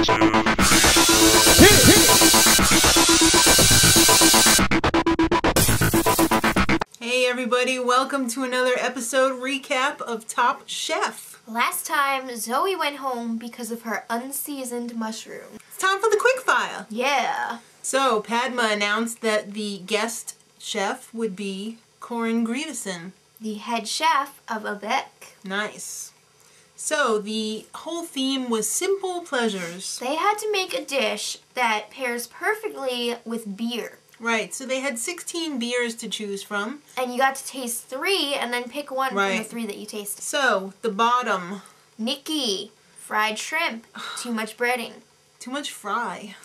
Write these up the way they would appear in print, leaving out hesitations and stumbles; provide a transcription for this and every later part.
Hey everybody, welcome to another episode recap of Top Chef. Last time, Zoe went home because of her unseasoned mushroom. It's time for the Quickfire. Yeah. So, Padma announced that the guest chef would be Koren Grieveson, The head chef of Avec. Nice. So, the whole theme was simple pleasures. They had to make a dish that pairs perfectly with beer. Right, so they had 16 beers to choose from. And you got to taste 3 and then pick one from the 3 that you tasted. So, the bottom. Nikki, fried shrimp, too much breading. Too much fry.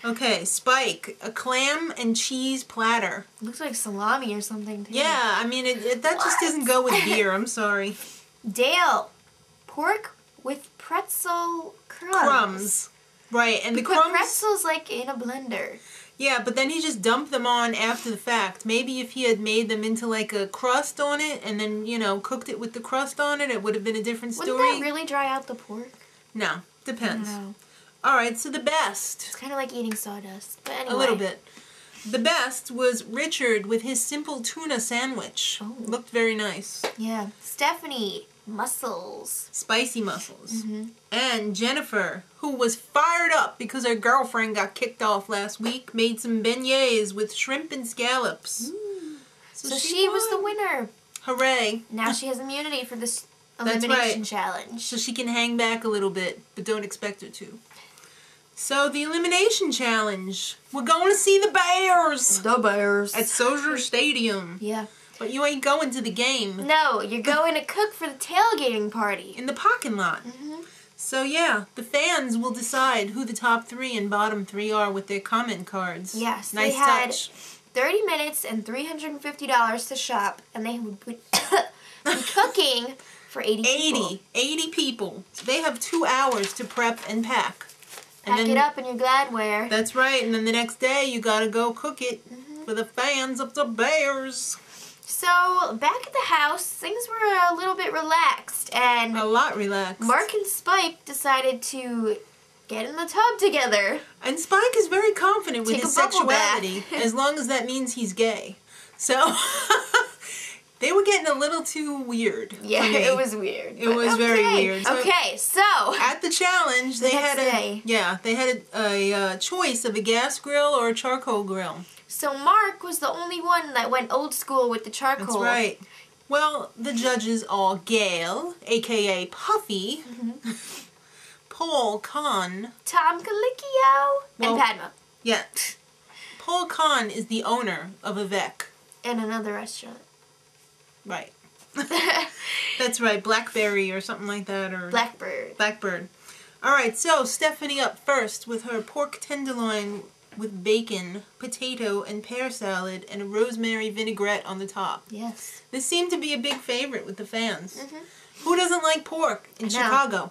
Okay, Spike, a clam and cheese platter. Looks like salami or something too. Yeah, I mean, that just doesn't go with beer, I'm sorry. Dale, pork with pretzel crumbs. Crumbs. Right, and the put crumbs... pretzels like in a blender. Yeah, but then he just dumped them on after the fact. Maybe if he had made them into like a crust on it and then, you know, cooked it with the crust on it, it would have been a different story. Wouldn't that really dry out the pork? No, depends. I don't know. Alright, so the best. It's kind of like eating sawdust, but anyway. A little bit. The best was Richard with his simple tuna sandwich. Oh. Looked very nice. Yeah. Stephanie, mussels. Spicy mussels. Mm-hmm. And Jennifer, who was fired up because her girlfriend got kicked off last week, made some beignets with shrimp and scallops. So she was the winner. Hooray. Now she has immunity for this That's elimination right. challenge. So she can hang back a little bit, but don't expect her to. So the elimination challenge. We're going to see the Bears. The Bears. At Soldier Stadium. Yeah. But you ain't going to the game. No, you're going to cook for the tailgating party. In the parking lot. Mm-hmm. So yeah, the fans will decide who the top 3 and bottom 3 are with their comment cards. Yes, nice they had touch. 30 minutes and $350 to shop, and they would be cooking for 80 people. 80 people. They have 2 hours to prep and pack. Pack it up in your Gladware. That's right, and then the next day you gotta go cook it for the fans of the Bears. So, back at the house, things were a little bit relaxed, and... A lot relaxed. Mark and Spike decided to get in the tub together. And Spike is very confident with his bubble sexuality, as long as that means he's gay. So, they were getting a little too weird. Yeah, it was weird. It was very weird. So okay, so... At the challenge, they had a choice of a gas grill or a charcoal grill. So Mark was the only one that went old school with the charcoal. That's right. Well, the judges are Gail, a.k.a. Puffy, Paul Kahn, Tom Colicchio, and Padma. Yeah. Paul Kahn is the owner of Avec. And another restaurant. Right. That's right, Blackberry or something like that. Or Blackbird. Blackbird. Alright, so Stephanie up first with her pork tenderloin with bacon, potato, and pear salad, and a rosemary vinaigrette on the top. Yes. This seemed to be a big favorite with the fans. Who doesn't like pork in Chicago?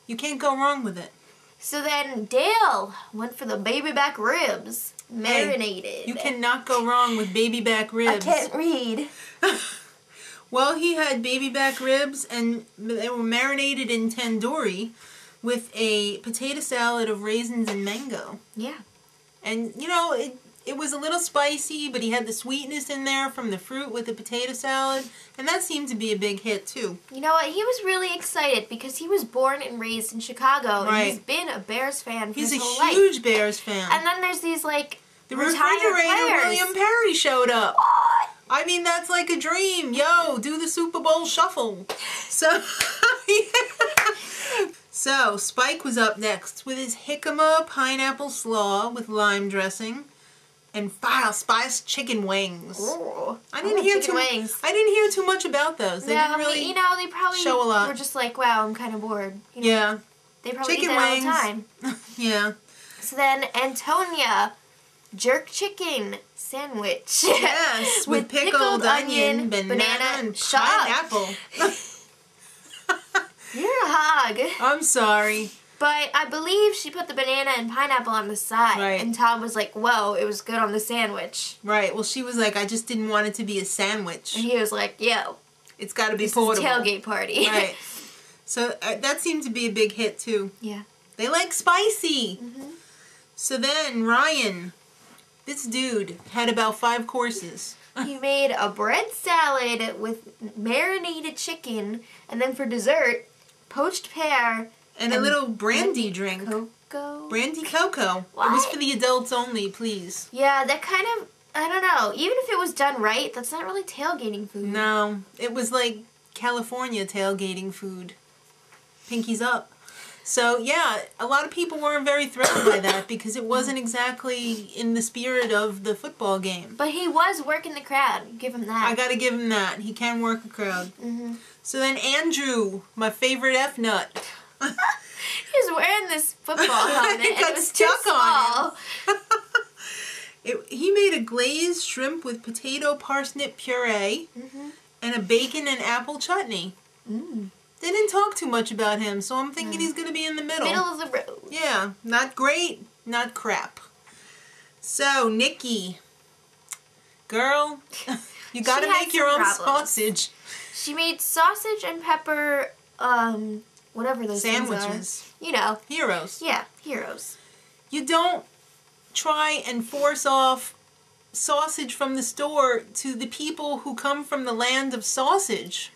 You can't go wrong with it. So then Dale went for the baby back ribs. Marinated. Hey, you cannot go wrong with baby back ribs. I can't read. Well, he had baby back ribs, and they were marinated in tandoori with a potato salad of raisins and mango. Yeah. And, you know, it was a little spicy, but he had the sweetness in there from the fruit with the potato salad, and that seemed to be a big hit, too. You know what? He was really excited because he was born and raised in Chicago, and he's been a Bears fan for his whole life. He's a huge Bears fan. And then there's these, like, the retired refrigerator players. William Perry showed up. What? I mean, that's like a dream. Yo, do the Super Bowl shuffle. So, So, Spike was up next with his jicama pineapple slaw with lime dressing and spiced chicken wings. Ooh, I didn't hear too much about those. They didn't really you know, they probably show a lot. were just like, wow, I'm kind of bored. You know, yeah. They probably chicken eat that wings. all the time. Yeah. So then Antonia, jerk chicken sandwich. Yes, with pickled onion, banana, and pineapple. You're a hog. I'm sorry. But I believe she put the banana and pineapple on the side. Right. And Tom was like, whoa, it was good on the sandwich. Right. Well, she was like, I just didn't want it to be a sandwich. And he was like, yo. It's got to be this portable. Is a tailgate party. Right. So that seemed to be a big hit, too. Yeah. They like spicy. Mm-hmm. So then Ryan, this dude, had about 5 courses. He made a bread salad with marinated chicken, and then for dessert, poached pear. And a little brandy drink. Cocoa? Brandy cocoa. What? It was for the adults only, please. Yeah, that kind of, I don't know. Even if it was done right, that's not really tailgating food. No, it was like California tailgating food. Pinkies up. So, yeah, a lot of people weren't very thrilled by that because it wasn't exactly in the spirit of the football game. But he was working the crowd. Give him that. I gotta give him that. He can work a crowd. Mm-hmm. So then Andrew, my favorite F-nut. He was wearing this football helmet and it was stuck too small. on him. He made a glazed shrimp with potato parsnip puree and a bacon and apple chutney. Mm. They didn't talk too much about him, so I'm thinking he's going to be in the middle. Middle of the road. Yeah, not great, not crap. So, Nikki, girl, you got to make your own sausage. She made sausage and pepper, whatever those sandwiches. things are. You know. Heroes. Yeah, heroes. You don't try and force off sausage from the store to the people who come from the land of sausage.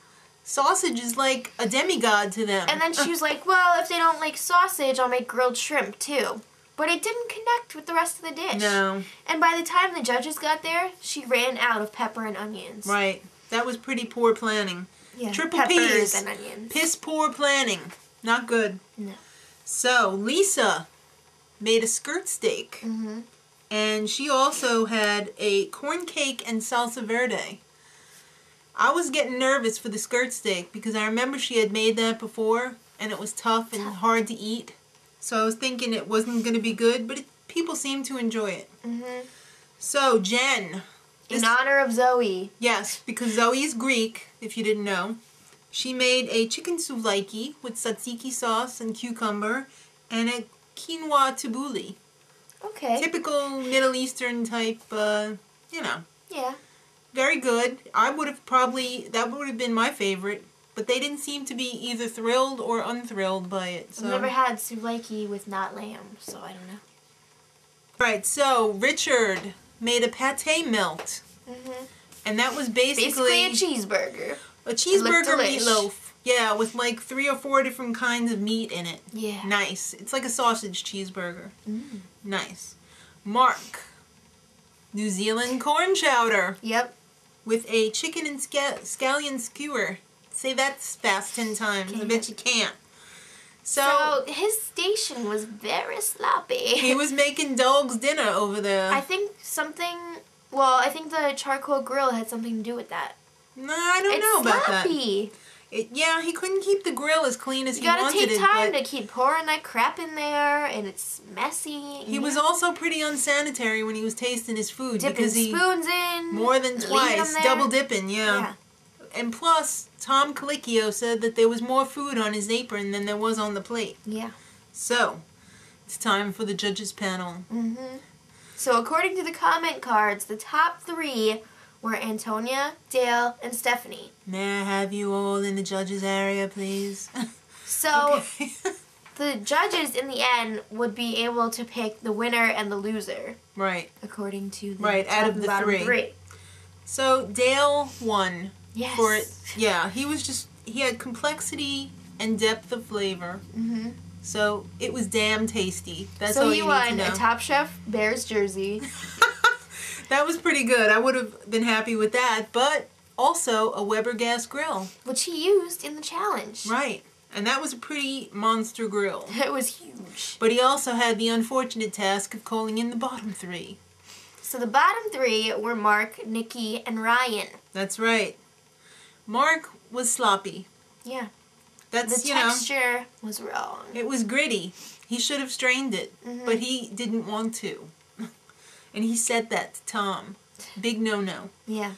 Sausage is like a demigod to them. And then she was like, well, if they don't like sausage, I'll make grilled shrimp too. But it didn't connect with the rest of the dish. No. And by the time the judges got there, she ran out of pepper and onions. Right. That was pretty poor planning. Yeah, Triple peppers P's. and onions. Piss poor planning. Not good. No. So, Lisa made a skirt steak. Mm-hmm. And she also had a corn cake and salsa verde. I was getting nervous for the skirt steak because I remember she had made that before and it was tough and hard to eat. So I was thinking it wasn't going to be good, but people seemed to enjoy it. Mm-hmm. So, Jen. In honor of Zoe. Yes, because Zoe is Greek, if you didn't know. She made a chicken souvlaki with tzatziki sauce and cucumber and a quinoa tabbouleh. Okay. Typical Middle Eastern type, you know. Yeah. Very good. I would have probably, that would have been my favorite, but they didn't seem to be either thrilled or unthrilled by it. So. I've never had souvlaki with not lamb, so I don't know. Right, so Richard made a pate melt. Mm-hmm. And that was basically a cheeseburger. A cheeseburger delish. meatloaf. Yeah, with like 3 or 4 different kinds of meat in it. Yeah. Nice. It's like a sausage cheeseburger. Mm. Nice. Mark. New Zealand corn chowder. Yep. With a chicken and scallion skewer. Say that fast 10 times. I bet you can't. So his station was very sloppy. He was making dog's dinner over there. I think I think the charcoal grill had something to do with that. No, I don't know about that. It's sloppy. Yeah, he couldn't keep the grill as clean as he wanted it. You gotta take time to keep pouring that crap in there, and it's messy. He was also pretty unsanitary when he was tasting his food. Dipping because he spoons in. More than twice. Double dipping, yeah. And plus, Tom Colicchio said that there was more food on his apron than there was on the plate. Yeah. So, it's time for the judges panel. Mm-hmm. So according to the comment cards, the top 3 were Antonia, Dale, and Stephanie. May I have you all in the judges area, please? So, the judges in the end would be able to pick the winner and the loser. Right. According to the out of the 3. So, Dale won. Yes. For it. Yeah, he had complexity and depth of flavor. Mm-hmm. So, it was damn tasty. That's all you he won need to know. a Top Chef Bears jersey. That was pretty good. I would have been happy with that, but also a Weber gas grill. Which he used in the challenge. Right. And that was a pretty monster grill. It was huge. But he also had the unfortunate task of calling in the bottom 3. So the bottom 3 were Mark, Nikki, and Ryan. That's right. Mark was sloppy. Yeah. That's, the texture was wrong. It was gritty. He should have strained it, but he didn't want to. And he said that to Tom. Big no-no. Yeah.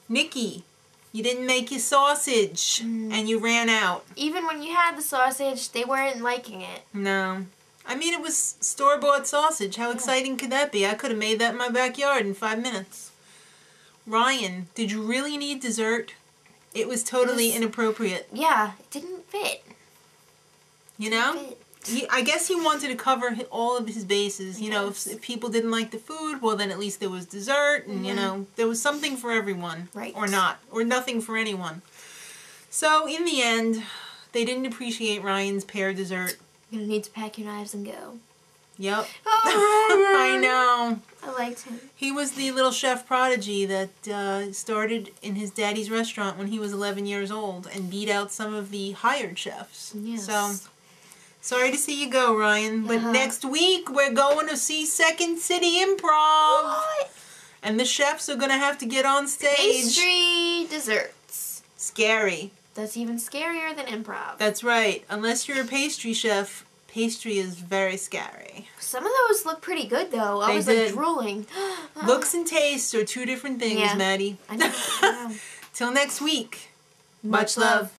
Nikki, you didn't make your sausage, and you ran out. Even when you had the sausage, they weren't liking it. No. I mean, it was store-bought sausage. How exciting could that be? I could have made that in my backyard in 5 minutes. Ryan, did you really need dessert? It was totally inappropriate. Yeah, it didn't fit. You know? I guess he wanted to cover all of his bases. You know, if people didn't like the food, well, then at least there was dessert, and you know, there was something for everyone, right? Or not, or nothing for anyone. So in the end, they didn't appreciate Ryan's pear dessert. You're gonna need to pack your knives and go. Yep. I know. I liked him. He was the little chef prodigy that started in his daddy's restaurant when he was 11 years old and beat out some of the hired chefs. Yes. So, sorry to see you go, Ryan. But next week, we're going to see Second City Improv. What? And the chefs are going to have to get on stage. Pastry desserts. Scary. That's even scarier than improv. That's right. Unless you're a pastry chef, pastry is very scary. Some of those look pretty good, though. I was like drooling. Looks and tastes are two different things, Maddie. I know. Till next week. Much love.